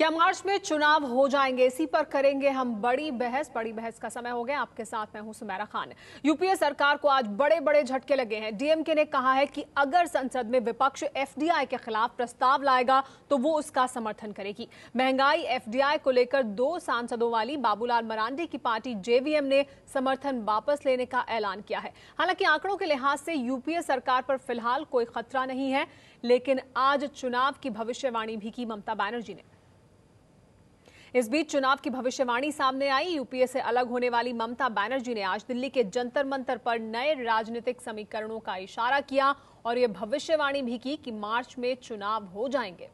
क्या मार्च में चुनाव हो जाएंगे? इसी पर करेंगे हम बड़ी बहस का समय हो गया। आपके साथ मैं हूं सुमेरा खान। यूपीए सरकार को आज बड़े बड़े झटके लगे हैं। डीएमके ने कहा है कि अगर संसद में विपक्ष एफडीआई के खिलाफ प्रस्ताव लाएगा तो वो उसका समर्थन करेगी। महंगाई एफडीआई को लेकर 2 सांसदों वाली बाबूलाल मरांडी की पार्टी जेवीएम ने समर्थन वापस लेने का ऐलान किया है। हालांकि आंकड़ों के लिहाज से यूपीए सरकार पर फिलहाल कोई खतरा नहीं है, लेकिन आज चुनाव की भविष्यवाणी भी की ममता बनर्जी ने। इस बीच चुनाव की भविष्यवाणी सामने आई। यूपीए से अलग होने वाली ममता बनर्जी ने आज दिल्ली के जंतर मंतर पर नए राजनीतिक समीकरणों का इशारा किया और यह भविष्यवाणी भी की कि मार्च में चुनाव हो जाएंगे।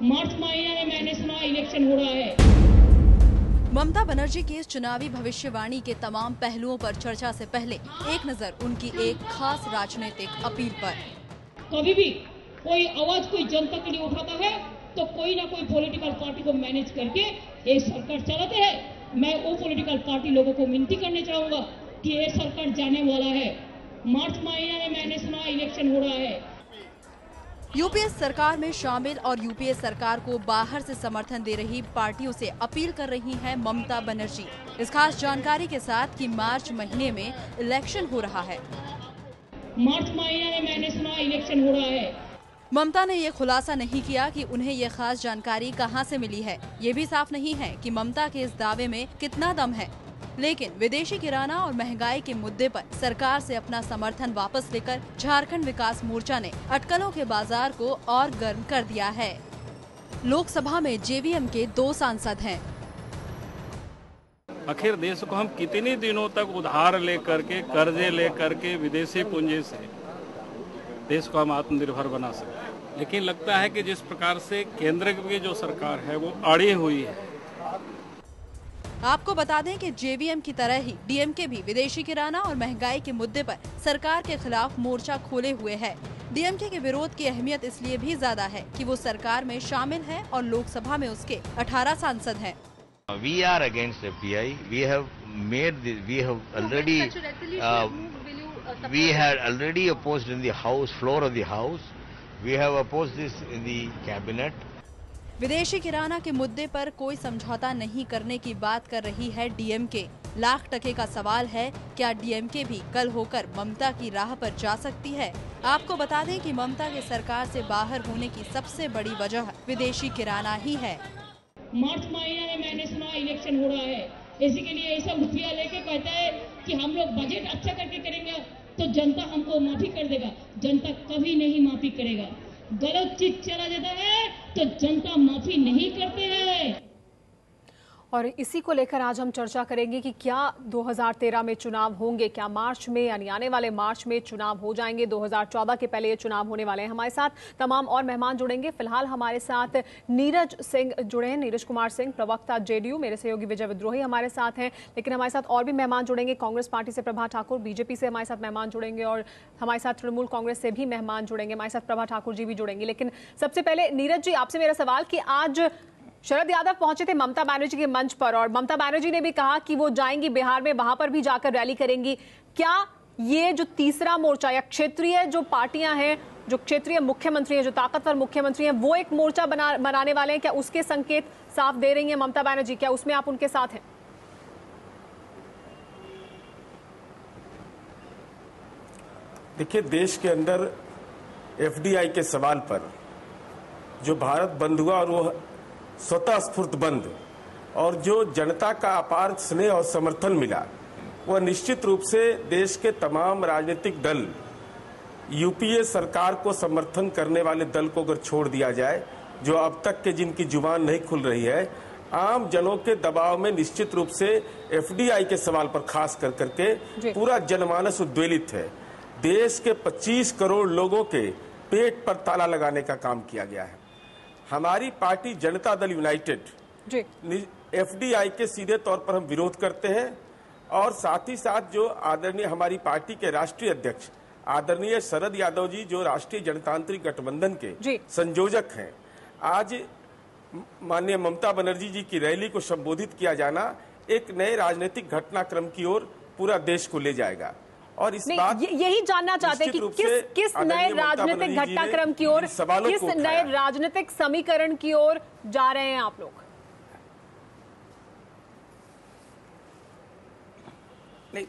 मार्च महीने में मैंने सुना इलेक्शन हो रहा है। ममता बनर्जी की इस चुनावी भविष्यवाणी के तमाम पहलुओं पर चर्चा से पहले एक नजर उनकी एक खास राजनीतिक अपील पर। कभी भी कोई आवाज कोई जनता के लिए उठाता है तो कोई ना कोई पॉलिटिकल पार्टी को मैनेज करके ये सरकार चलाते हैं। मैं वो पॉलिटिकल पार्टी लोगों को विनती करने चाहूंगा कि ये सरकार जाने वाला है। मार्च महीने में मैंने सुना इलेक्शन हो रहा है। यूपीए सरकार में शामिल और यूपीए सरकार को बाहर से समर्थन दे रही पार्टियों से अपील कर रही हैं ममता बनर्जी, इस खास जानकारी के साथ कि मार्च महीने में इलेक्शन हो रहा है। मार्च महीने में मैंने सुना इलेक्शन हो रहा है। ममता ने ये खुलासा नहीं किया कि उन्हें ये खास जानकारी कहां से मिली है। ये भी साफ नहीं है कि ममता के इस दावे में कितना दम है। लेकिन विदेशी किराना और महंगाई के मुद्दे पर सरकार से अपना समर्थन वापस लेकर झारखंड विकास मोर्चा ने अटकलों के बाजार को और गर्म कर दिया है। लोकसभा में जेवीएम के 2 सांसद हैं। आखिर देश को हम कितने दिनों तक उधार लेकर के, कर्जे लेकर के, विदेशी पूंजी से देश को हम आत्मनिर्भर बना सकते हैं। लेकिन लगता है कि जिस प्रकार से केंद्र की जो सरकार है वो अड़ी हुई है। आपको बता दें कि जेवीएम की तरह ही डीएमके भी विदेशी किराना और महंगाई के मुद्दे पर सरकार के खिलाफ मोर्चा खोले हुए है। डीएमके के विरोध की अहमियत इसलिए भी ज्यादा है कि वो सरकार में शामिल है और लोकसभा में उसके 18 सांसद हैं। We are against FDI. We had already opposed in the floor of the house. We have opposed this in the cabinet. विदेशी किराना के मुद्दे पर कोई समझौता नहीं करने की बात कर रही है डीएमके। लाख टके का सवाल है, क्या डीएमके भी कल होकर ममता की राह पर जा सकती है? आपको बता दें कि ममता के सरकार से बाहर होने की सबसे बड़ी वजह विदेशी किराना ही है। मार्च महीने में मैंने सुना इलेक्शन हो रहा है। इसी के लिए ऐसा रुपया लेके कहता है कि हम लोग बजट अच्छा करके करेंगे तो जनता हमको माफी कर देगा। जनता कभी नहीं माफी करेगा। गलत चीज चला जाता है तो जनता माफी नहीं करते हैं। और इसी को लेकर आज हम चर्चा करेंगे कि क्या 2013 में चुनाव होंगे, क्या मार्च में यानी आने वाले मार्च में चुनाव हो जाएंगे। 2014 के पहले ये चुनाव होने वाले हैं। हमारे साथ तमाम और मेहमान जुड़ेंगे। फिलहाल हमारे साथ नीरज सिंह जुड़े हैं, नीरज कुमार सिंह, प्रवक्ता जेडीयू। मेरे सहयोगी विजय विद्रोही हमारे साथ हैं, लेकिन हमारे साथ और भी मेहमान जुड़ेंगे। कांग्रेस पार्टी से प्रभा ठाकुर, बीजेपी से हमारे साथ मेहमान जुड़ेंगे और हमारे साथ तृणमूल कांग्रेस से भी मेहमान जुड़ेंगे। हमारे साथ प्रभा ठाकुर जी भी जुड़ेंगे। लेकिन सबसे पहले नीरज जी, आपसे मेरा सवाल कि आज शरद यादव पहुंचे थे ममता बनर्जी के मंच पर और ममता बनर्जी ने भी कहा कि वो जाएंगी बिहार में, वहां पर भी जाकर रैली करेंगी। क्या ये जो तीसरा मोर्चा या क्षेत्रीय जो पार्टियां हैं, जो क्षेत्रीय मुख्यमंत्री हैं, जो ताकतवर मुख्यमंत्री हैं, वो एक मोर्चा बनाने वाले हैं? क्या उसके संकेत साफ दे रही हैं ममता बनर्जी? क्या उसमें आप उनके साथ हैं? देखिए, देश के अंदर एफडीआई के सवाल पर जो भारत बंद हुआ और वो स्वतः स्फूर्त बंद और जो जनता का अपार स्नेह और समर्थन मिला, वह निश्चित रूप से देश के तमाम राजनीतिक दल, यूपीए सरकार को समर्थन करने वाले दल को अगर छोड़ दिया जाए, जो अब तक के जिनकी जुबान नहीं खुल रही है, आम जनों के दबाव में निश्चित रूप से एफडीआई के सवाल पर खास कर करके पूरा जनमानस उद्वेलित है। देश के 25 करोड़ लोगों के पेट पर ताला लगाने का काम किया गया है। हमारी party Janata Dal United FDI के सीधे तौर पर हम विरोध करते हैं और साथ ही साथ जो आदरणीय हमारी पार्टी के राष्ट्रीय अध्यक्ष आदरणीय शरद यादव जी, जो राष्ट्रीय जनतांत्रिक गठबंधन के संयोजक हैं, आज माननीय ममता बनर्जी जी की रैली को संबोधित किया जाना एक नए राजनीतिक घटनाक्रम की ओर पूरा देश को ले जाएगा। और इस नहीं, बात यही जानना चाहते हैं कि किस नए राजनीतिक घटनाक्रम की ओर, किस नए राजनीतिक समीकरण की ओर जा रहे हैं आप लोग? नहीं,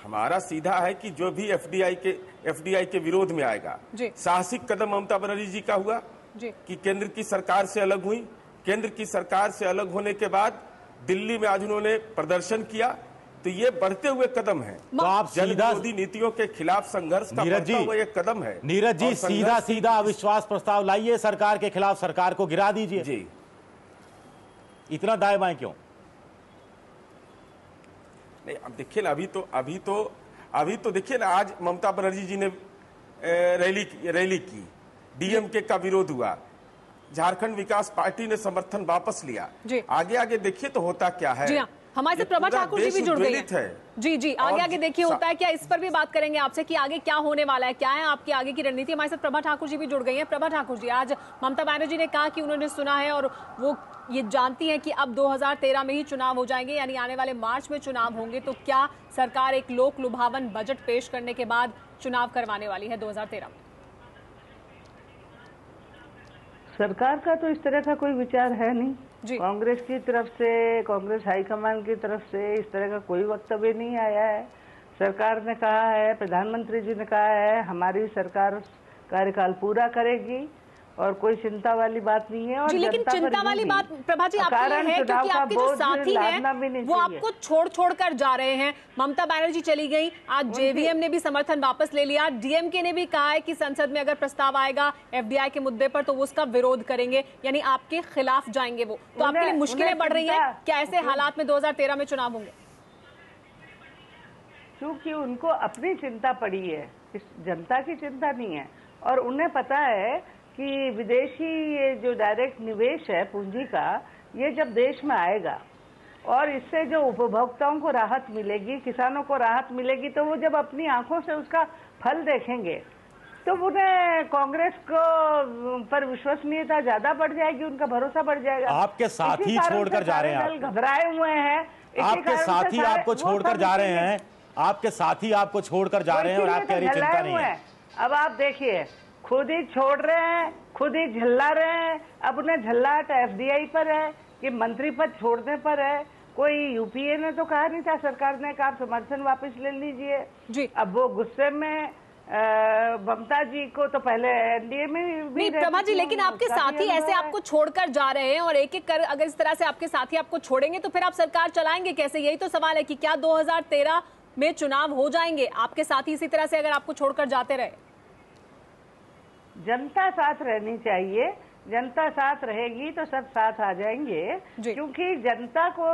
हमारा सीधा है कि जो भी एफडीआई के विरोध में आएगा, साहसिक कदम ममता बनर्जी जी का हुआ कि केंद्र की सरकार से अलग हुई। केंद्र की सरकार से अलग होने के बाद दिल्ली में आज उन्होंने प्रदर्शन किया, तो ये बढ़ते हुए कदम है। तो आप सीधा विरोधी नीतियों के खिलाफ संघर्ष का बढ़ता हुआ एक कदम है। नीरज जी, सीधा अविश्वास प्रस्ताव लाइए सरकार के खिलाफ, सरकार को गिरा दीजिए जी। इतना दाएं बाएं क्यों? नहीं, अब देखिए ना, अभी तो देखिए ना, आज ममता बनर्जी जी ने रैली की, डीएमके का विरोध हुआ, झारखंड विकास पार्टी ने समर्थन वापस लिया। आगे देखिए तो होता क्या है। जी हाँ, हमारे साथ प्रभा ठाकुर जी भी जुड़ गई हैं। जी आगे देखिए होता है क्या, इस पर भी बात करेंगे आपसे कि आगे क्या होने वाला है, क्या है आपकी आगे की रणनीति। हमारे साथ प्रभा ठाकुर जी भी जुड़ गई हैं। प्रभा ठाकुर जी, आज ममता बनर्जी ने कहा कि उन्होंने सुना है और वो ये जानती हैं कि अब 2013 में ही चुनाव हो जाएंगे, यानी आने वाले मार्च में चुनाव होंगे। तो क्या सरकार एक लोक लुभावन बजट पेश करने के बाद चुनाव करवाने वाली है 2013 में? सरकार का तो इस तरह का कोई विचार है नहीं। कांग्रेस की तरफ से, कांग्रेस हाईकमान की तरफ से इस तरह का कोई वक्तव्य नहीं आया है। सरकार ने कहा है, प्रधानमंत्री जी ने कहा है, हमारी सरकार कार्यकाल पूरा करेगी और कोई चिंता वाली बात नहीं है। और लेकिन चिंता वाली बात प्रभा जी आपकी है क्योंकि आपके जो साथी हैं वो आपको छोड़ कर जा रहे हैं। ममता बनर्जी चली गई, आज जेवीएम ने भी समर्थन वापस ले लिया, डीएमके ने भी कहा है कि संसद में अगर प्रस्ताव आएगा एफडीआई के मुद्दे पर तो वो उसका विरोध करेंगे, यानी आपके खिलाफ जाएंगे वो। तो आपके लिए मुश्किलें बढ़ रही है क्या ऐसे हालात में 2013 में चुनाव होंगे? क्योंकि उनको अपनी चिंता पड़ी है, इस जनता की चिंता नहीं है। और उन्हें पता है कि विदेशी ये जो डायरेक्ट निवेश है पूंजी का, ये जब देश में आएगा और इससे जो उपभोक्ताओं को राहत मिलेगी, किसानों को राहत मिलेगी, तो वो जब अपनी आंखों से उसका फल देखेंगे तो उन्हें कांग्रेस को पर विश्वसनीयता ज्यादा बढ़ जाएगी, उनका भरोसा बढ़ जाएगा। आपके साथी छोड़कर जा रहे हैं, घबराए हुए हैं, आपके साथी आपको छोड़कर जा रहे हैं, आपके साथी आपको छोड़कर जा रहे हैं और आपकी चिंता नहीं है। अब आप देखिए, खुद ही छोड़ रहे हैं, खुद ही झल्ला रहे हैं। अब उन्हें झल्लाहट एफडीआई पर है कि मंत्री पद छोड़ने पर है। कोई यूपीए ने तो कहा नहीं था, सरकार ने कहा समर्थन वापस ले लीजिए। अब वो गुस्से में ममता जी को तो पहले एनडीए में भी प्रभा जी, लेकिन आपके साथी ऐसे आपको छोड़कर जा रहे हैं और एक एक कर अगर इस तरह से आपके साथी आपको छोड़ेंगे तो फिर आप सरकार चलाएंगे कैसे? यही तो सवाल है कि क्या 2013 में चुनाव हो जाएंगे आपके साथी इसी तरह से अगर आपको छोड़कर जाते रहे? जनता साथ रहनी चाहिए, जनता साथ रहेगी तो सब साथ आ जाएंगे। क्योंकि जनता को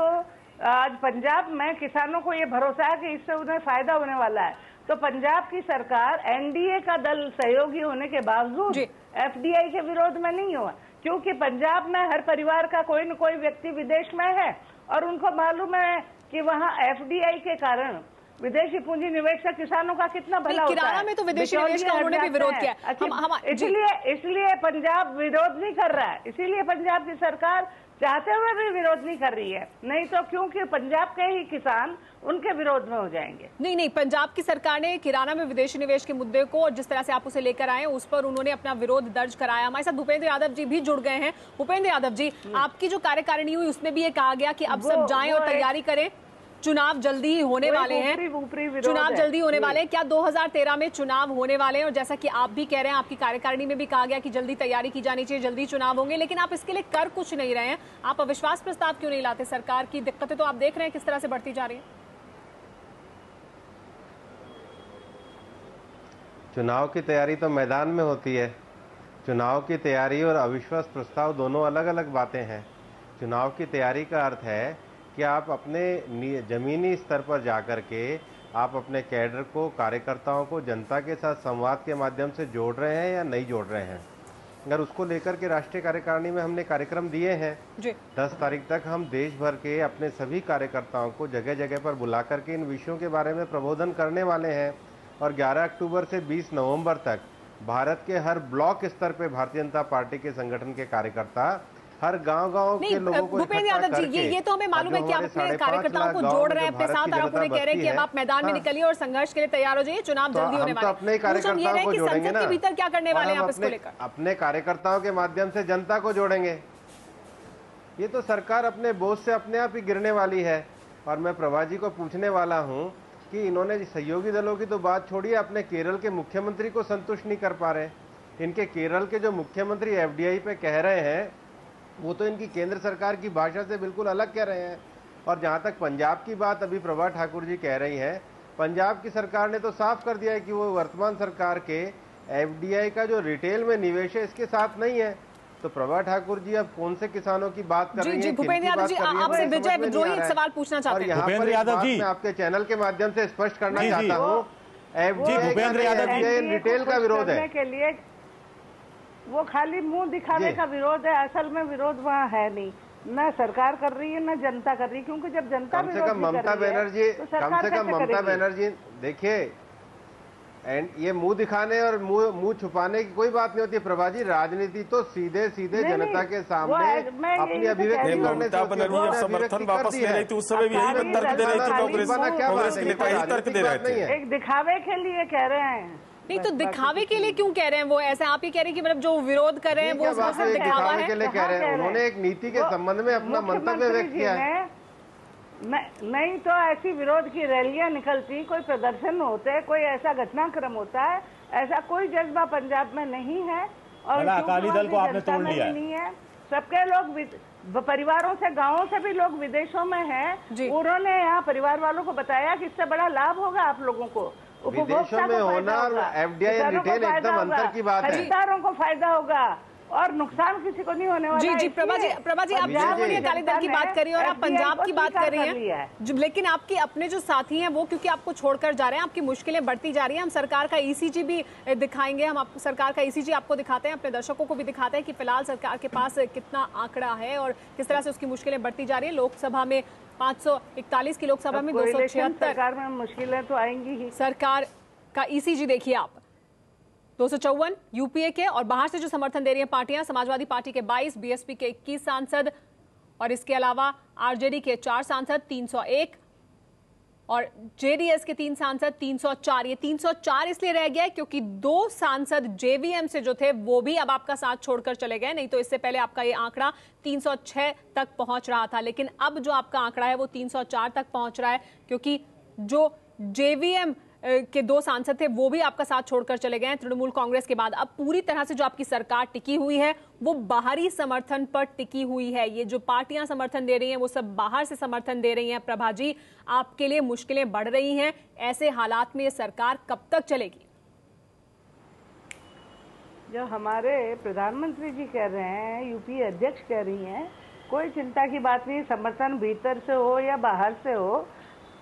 आज पंजाब में किसानों को ये भरोसा है कि इससे उन्हें फायदा होने वाला है। तो पंजाब की सरकार एनडीए का दल सहयोगी होने के बावजूद एफडीआई के विरोध में नहीं हुआ, क्योंकि पंजाब में हर परिवार का कोई न कोई व्यक्ति विदेश में है और उनको मालूम है कि वहाँ एफडीआई के कारण विदेशी पूंजी निवेश से किसानों का कितना भला होता है। में तो विदेशी निवेश का उन्होंने भी विरोध किया। इसलिए पंजाब विरोध नहीं कर रहा है, इसीलिए पंजाब की सरकार चाहते हुए भी विरोध नहीं कर रही है। नहीं तो क्योंकि पंजाब के ही किसान उनके विरोध में हो जाएंगे। नहीं, पंजाब की सरकार ने किराना में विदेशी निवेश के मुद्दे को जिस तरह से आप उसे लेकर आए उस पर उन्होंने अपना विरोध दर्ज कराया। हमारे साथ भूपेंद्र यादव जी भी जुड़ गए हैं। भूपेंद्र यादव जी, आपकी जो कार्यकारिणी हुई उसमें भी ये कहा गया कि अब सब जाएं और तैयारी करें, चुनाव जल्दी ही होने वाले हैं, चुनाव जल्दी होने वाले हैं। क्या 2013 में चुनाव होने वाले हैं? और जैसा कि आप भी कह रहे हैं, आपकी कार्यकारिणी में भी कहा गया कि जल्दी तैयारी की जानी चाहिए, जल्दी चुनाव होंगे, लेकिन आप इसके लिए कर कुछ नहीं रहे हैं। आप अविश्वास प्रस्ताव क्यों नहीं लाते? सरकार की दिक्कतें तो आप देख रहे हैं किस तरह से बढ़ती जा रही है। चुनाव की तैयारी तो मैदान में होती है। चुनाव की तैयारी और अविश्वास प्रस्ताव दोनों अलग अलग बातें हैं। चुनाव की तैयारी का अर्थ है कि आप अपने जमीनी स्तर पर जाकर के आप अपने कैडर को, कार्यकर्ताओं को जनता के साथ संवाद के माध्यम से जोड़ रहे हैं या नहीं जोड़ रहे हैं। अगर उसको लेकर के राष्ट्रीय कार्यकारिणी में हमने कार्यक्रम दिए हैं। 10 तारीख तक हम देश भर के अपने सभी कार्यकर्ताओं को जगह जगह पर बुला करके इन विषयों के बारे में प्रबोधन करने वाले हैं। और 11 अक्टूबर से 20 नवंबर तक भारत के हर ब्लॉक स्तर पर भारतीय जनता पार्टी के संगठन के कार्यकर्ता हर गांव के लोगों को भूपेंद्र यादव जी, ये तो हमें मालूम है कि आप अपने कार्यकर्ताओं को जोड़ रहे हैं अपने साथ, और आप उन्हें कह रहे हैं कि अब आप मैदान में निकलिए और संघर्ष के लिए तैयार हो जाइए, चुनाव जल्दी होने वाले हैं। अपने कार्यकर्ताओं को जोड़ेंगे ना, के भीतर क्या करने वाले हैं आप इसको लेकर? अपने कार्यकर्ताओं के माध्यम से जनता को जोड़ेंगे। ये तो सरकार अपने बोझ से अपने आप ही गिरने वाली है। और मैं प्रभा जी को पूछने वाला हूं कि इन्होंने सहयोगी दलों की तो बात छोड़िए, अपने केरल के मुख्यमंत्री को संतुष्ट नहीं कर पा रहे। इनके केरल के जो मुख्यमंत्री एफडीआई पे कह रहे हैं वो तो इनकी केंद्र सरकार की भाषा से बिल्कुल अलग कह रहे हैं। और जहां तक पंजाब की बात अभी प्रभा ठाकुर जी कह रही हैं, पंजाब की सरकार ने तो साफ कर दिया है कि वो वर्तमान सरकार के एफडीआई का जो रिटेल में निवेश है इसके साथ नहीं है। तो प्रभा ठाकुर जी अब कौन से किसानों की बात कर रही हैं? भूपेंद्र यादव जी, आपसे विजय विद्रोही एक सवाल पूछना चाहते हैं। भूपेंद्र यादव जी, मैं आपके चैनल के माध्यम से स्पष्ट करना चाहता हूँ, एफडीआई रिटेल का विरोध है के लिए वो खाली मुंह दिखाने का विरोध है। असल में विरोध वहाँ है नहीं, न सरकार कर रही है न जनता कर रही है, क्योंकि जब जनता कम से कम ममता बनर्जी देखिए, एंड ये मुंह दिखाने और मुंह छुपाने की कोई बात नहीं होती है प्रभा जी। राजनीति तो सीधे सीधे जनता के सामने अपनी अभिव्यक्ति करने से समर्थन वापस ले रही थी, उस समय भी यही तर्क दे रही थी कांग्रेस के नेता, यही तर्क दे रहे थे। एक दिखावे के लिए कह रहे हैं। नहीं तो दिखावे के लिए क्यों कह रहे हैं वो? ऐसे आप ही कह रहे हैं कि मतलब जो विरोध कर रहे हैं वो सिर्फ दिखावा है के लिए कह रहे हैं। उन्होंने एक नीति के संबंध में अपना मंतव्य व्यक्त किया है। नहीं तो ऐसी विरोध की रैलियां निकलती, कोई प्रदर्शन होते, कोई ऐसा घटनाक्रम होता है, ऐसा कोई जज्बा पंजाब में नहीं है। और अकाली दल को आपने तोड़ लिया नहीं है। सबके लोग परिवारों से, गांवों से भी लोग विदेशों में हैं। उन्होंने यहाँ परिवार वालों को बताया कि इससे बड़ा लाभ होगा आप लोगों को, विदेशों में होना और एफडीआई रिटेल एकदम अंतर की बात है। खरीदारों को फायदा होगा और नुकसान किसी को नहीं होने वाला। जी प्रभा जी आप अकाली दल की बात कर रही हैं और आप पंजाब की बात कर रही हैं, लेकिन आपके अपने जो साथी हैं वो क्योंकि आपको छोड़कर जा रहे हैं, आपकी मुश्किलें बढ़ती जा रही हैं। हम सरकार का ईसीजी भी दिखाएंगे, हम सरकार का ईसीजी आपको दिखाते हैं, अपने दर्शकों को भी दिखाते हैं कि फिलहाल सरकार के पास कितना आंकड़ा है और किस तरह से उसकी मुश्किलें बढ़ती जा रही है। लोकसभा में 541 की लोकसभा में 276 सरकार में मुश्किलें तो आएंगी ही। सरकार का ईसीजी देखिए आप, 254 यूपीए के, और बाहर से जो समर्थन दे रही हैं पार्टियां, समाजवादी पार्टी के 22, बीएसपी के 21 सांसद, और इसके अलावा आरजेडी के 4 सांसद 301 और जेडीएस के 3 सांसद 304। ये 304 इसलिए रह गया क्योंकि 2 सांसद जेवीएम से जो थे वो भी अब आपका साथ छोड़कर चले गए, नहीं तो इससे पहले आपका ये आंकड़ा 306 तक पहुंच रहा था। लेकिन अब जो आपका आंकड़ा है वो 304 तक पहुंच रहा है क्योंकि जो जेवीएम के 2 सांसद थे वो भी आपका साथ छोड़कर चले गए हैं तृणमूल कांग्रेस के बाद। अब पूरी तरह से जो आपकी सरकार टिकी हुई है वो बाहरी समर्थन पर टिकी हुई है। ये जो पार्टियां समर्थन दे रही हैं वो सब बाहर से समर्थन दे रही हैं। प्रभा जी, आपके लिए मुश्किलें बढ़ रही हैं, ऐसे हालात में ये सरकार कब तक चलेगी? जो हमारे प्रधानमंत्री जी कह रहे हैं, यूपी अध्यक्ष कह रही हैं, कोई चिंता की बात नहीं, समर्थन भीतर से हो या बाहर से हो,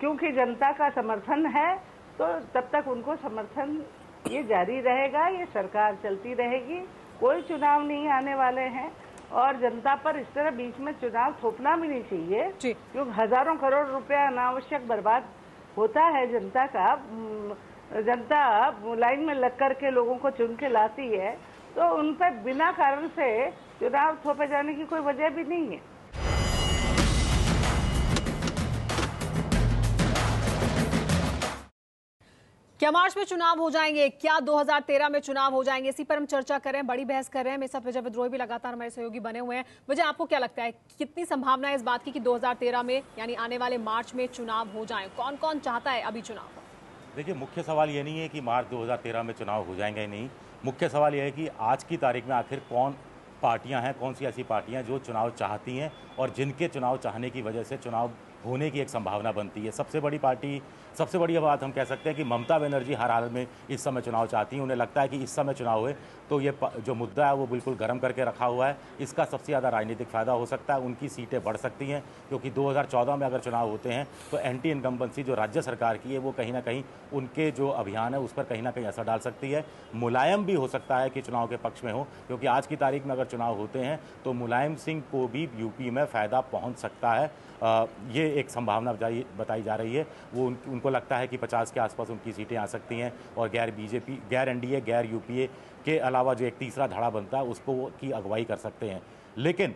क्योंकि जनता का समर्थन है तो तब तक उनको समर्थन ये जारी रहेगा, ये सरकार चलती रहेगी। कोई चुनाव नहीं आने वाले हैं और जनता पर इस तरह बीच में चुनाव थोपना भी नहीं चाहिए, क्योंकि हजारों करोड़ रुपया अनावश्यक बर्बाद होता है जनता का। जनता लाइन में लग कर के लोगों को चुन के लाती है, तो उन पर बिना कारण से चुनाव थोपे जाने की कोई वजह भी नहीं है। क्या मार्च में चुनाव हो जाएंगे? क्या 2013 में चुनाव हो जाएंगे? इसी पर हम चर्चा कर रहे हैं, बड़ी बहस कर रहे हैं। मेरे साथ विजय विद्रोही भी लगातार हमारे सहयोगी बने हुए हैं। विजय, आपको क्या लगता है, कितनी संभावना है इस बात की कि 2013 में यानी आने वाले मार्च में चुनाव हो जाए? कौन कौन चाहता है अभी चुनाव? देखिए, मुख्य सवाल ये नहीं है कि मार्च 2013 में चुनाव हो जाएंगे या नहीं। मुख्य सवाल यह है कि आज की तारीख में आखिर कौन पार्टियां हैं, कौन सी ऐसी पार्टियां जो चुनाव चाहती हैं और जिनके चुनाव चाहने की वजह से चुनाव होने की एक संभावना बनती है। सबसे बड़ी पार्टी, सबसे बड़ी बात हम कह सकते हैं कि ममता बनर्जी हर हाल में इस समय चुनाव चाहती हैं। उन्हें लगता है कि इस समय चुनाव हुए तो ये जो मुद्दा है वो बिल्कुल गर्म करके रखा हुआ है, इसका सबसे ज़्यादा राजनीतिक फायदा हो सकता है, उनकी सीटें बढ़ सकती हैं। क्योंकि 2014 में अगर चुनाव होते हैं तो एंटी इनकम्बेंसी जो राज्य सरकार की है वो कहीं ना कहीं उनके जो अभियान है उस पर कहीं ना कहीं असर डाल सकती है। मुलायम भी हो सकता है कि चुनाव के पक्ष में हो, क्योंकि आज की तारीख में अगर चुनाव होते हैं तो मुलायम सिंह को भी यूपी में फ़ायदा पहुँच सकता है। ये एक संभावना बताई जा रही है। वो उनको लगता है कि 50 के आसपास उनकी सीटें आ सकती हैं और गैर बीजेपी, गैर एनडीए, गैर यूपीए के अलावा जो एक तीसरा धड़ा बनता है उसको की अगुवाई कर सकते हैं। लेकिन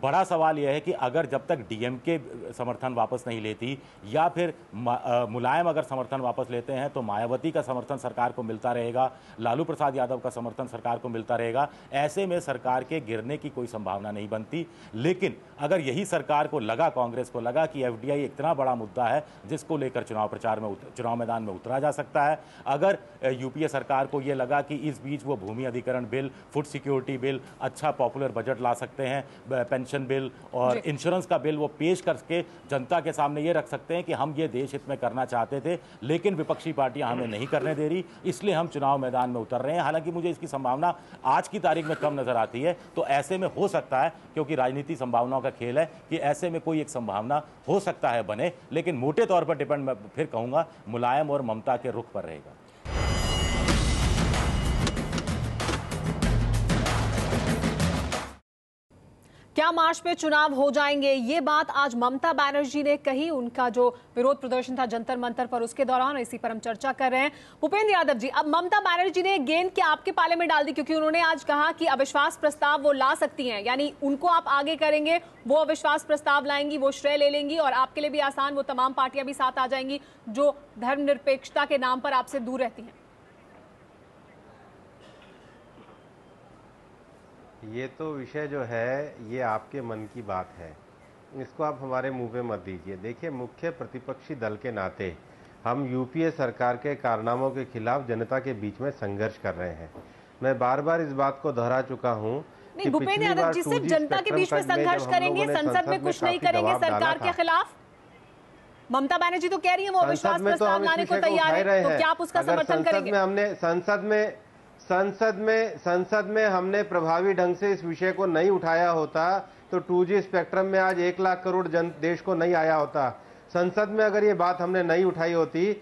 बड़ा सवाल यह है कि अगर जब तक डीएमके समर्थन वापस नहीं लेती या फिर मुलायम अगर समर्थन वापस लेते हैं तो मायावती का समर्थन सरकार को मिलता रहेगा, लालू प्रसाद यादव का समर्थन सरकार को मिलता रहेगा। ऐसे में सरकार के गिरने की कोई संभावना नहीं बनती। लेकिन अगर यही सरकार को लगा, कांग्रेस को लगा कि एफडीआई इतना बड़ा मुद्दा है जिसको लेकर चुनाव मैदान में उतरा जा सकता है, अगर यूपीए सरकार को यह लगा कि इस बीच वो भूमि अधिग्रहण बिल, फूड सिक्योरिटी बिल, अच्छा पॉपुलर बजट ला सकते हैं, पेंशन बिल और इंश्योरेंस का बिल वो पेश करके जनता के सामने ये रख सकते हैं कि हम ये देश हित में करना चाहते थे लेकिन विपक्षी पार्टियां हमें नहीं करने दे रही, इसलिए हम चुनाव मैदान में उतर रहे हैं। हालांकि मुझे इसकी संभावना आज की तारीख में कम नजर आती है। तो ऐसे में हो सकता है, क्योंकि राजनीति संभावनाओं का खेल है, कि ऐसे में कोई एक संभावना हो सकता है बने, लेकिन मोटे तौर पर डिपेंड मैं फिर कहूंगा मुलायम और ममता के रुख पर रहेगा। क्या मार्च में चुनाव हो जाएंगे, ये बात आज ममता बनर्जी ने कही। उनका जो विरोध प्रदर्शन था जंतर मंतर पर, उसके दौरान, इसी पर हम चर्चा कर रहे हैं। भूपेंद्र यादव जी, अब ममता बनर्जी ने गेंद क्या आपके पाले में डाल दी, क्योंकि उन्होंने आज कहा कि अविश्वास प्रस्ताव वो ला सकती हैं, यानी उनको आप आगे करेंगे, वो अविश्वास प्रस्ताव लाएंगी, वो श्रेय ले लेंगी और आपके लिए भी आसान, वो तमाम पार्टियां भी साथ आ जाएंगी जो धर्मनिरपेक्षता के नाम पर आपसे दूर रहती हैं। ये तो विषय जो है ये आपके मन की बात है, इसको आप हमारे मुंह पे मत दीजिए। देखिए, मुख्य प्रतिपक्षी दल के नाते हम यूपीए सरकार के कारनामों के खिलाफ जनता के बीच में संघर्ष कर रहे हैं। मैं बार बार इस बात को दोहरा चुका हूं कि भूपेंद्र यादव जी, सिर्फ जनता के बीच में संघर्ष करेंगे, संसद में कुछ नहीं करेंगे सरकार के खिलाफ? ममता बनर्जी तो कह रही है वो अविश्वास प्रस्ताव लाने को तैयार है, तो क्या आप उसका समर्थन करेंगे? संसद में हमने प्रभावी ढंग से इस विषय को नहीं उठाया होता तो 2G स्पेक्ट्रम में आज 1 लाख करोड़ देश को नहीं आया होता। संसद में अगर ये बात हमने नहीं उठाई होती